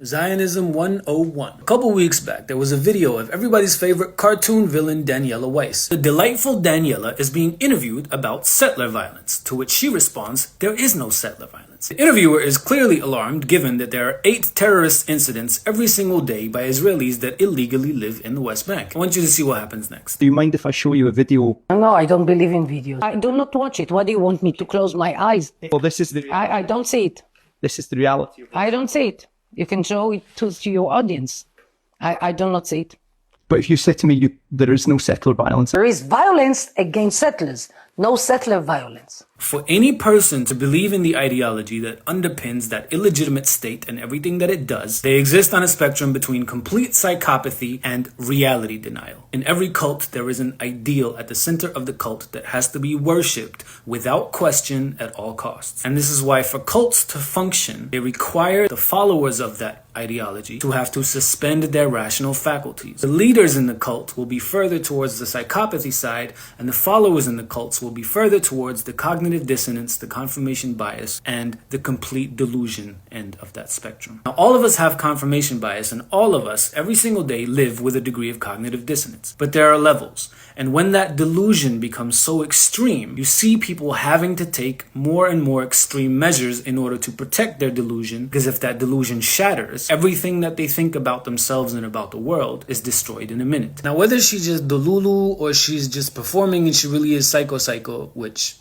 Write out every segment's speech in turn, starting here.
Zionism 101. A couple weeks back, there was a video of everybody's favorite cartoon villain, Daniela Weiss. The delightful Daniela is being interviewed about settler violence, to which she responds, there is no settler violence. The interviewer is clearly alarmed given that there are 8 terrorist incidents every single day by Israelis that illegally live in the West Bank. I want you to see what happens next. Do you mind if I show you a video? No, I don't believe in videos. I do not watch it. Why do you want me to close my eyes? Well, this is the I don't see it. This is the reality. I don't see it. You can show it to your audience. I do not see it. But if you say to me, there is no settler violence. There is violence against settlers, no settler violence. For any person to believe in the ideology that underpins that illegitimate state and everything that it does, they exist on a spectrum between complete psychopathy and reality denial. In every cult, there is an ideal at the center of the cult that has to be worshipped without question at all costs. And this is why for cults to function, they require the followers of that ideology to have to suspend their rational faculties. The leaders in the cult will be further towards the psychopathy side, and the followers in the cults will be further towards the cognitive dissonance, the confirmation bias, and the complete delusion end of that spectrum. Now, all of us have confirmation bias, and all of us, every single day, live with a degree of cognitive dissonance. But there are levels, and when that delusion becomes so extreme, you see people having to take more and more extreme measures in order to protect their delusion, because if that delusion shatters, everything that they think about themselves and about the world is destroyed in a minute. Now, whether she's just delulu or she's just performing and she really is psycho, which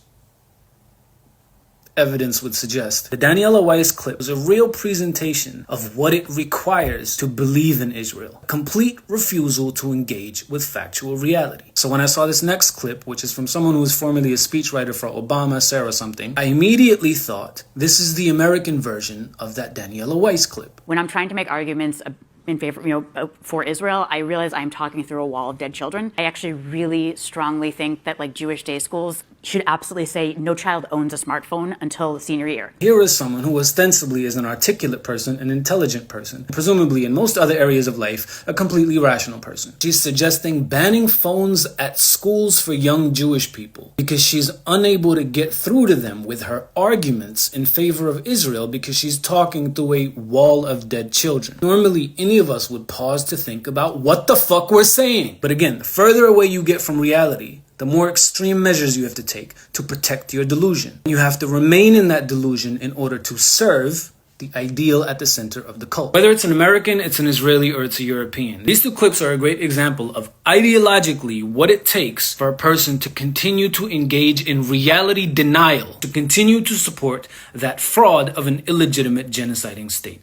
evidence would suggest, the Daniela Weiss clip was a real presentation of what it requires to believe in Israel. A complete refusal to engage with factual reality. So when I saw this next clip, which is from someone who was formerly a speechwriter for Obama, Sarah something, I immediately thought, this is the American version of that Daniela Weiss clip. When I'm trying to make arguments in favor, for Israel, I realize I'm talking through a wall of dead children. I actually really strongly think that Jewish day schools should absolutely say no child owns a smartphone until senior year. Here is someone who ostensibly is an articulate person, an intelligent person, presumably in most other areas of life, a completely rational person. She's suggesting banning phones at schools for young Jewish people because she's unable to get through to them with her arguments in favor of Israel because she's talking through a wall of dead children. Normally, any of us would pause to think about what the fuck we're saying. But again, the further away you get from reality, the more extreme measures you have to take to protect your delusion. You have to remain in that delusion in order to serve the ideal at the center of the cult. Whether it's an American, it's an Israeli, or it's a European. These 2 clips are a great example of ideologically what it takes for a person to continue to engage in reality denial, to continue to support that fraud of an illegitimate genociding state.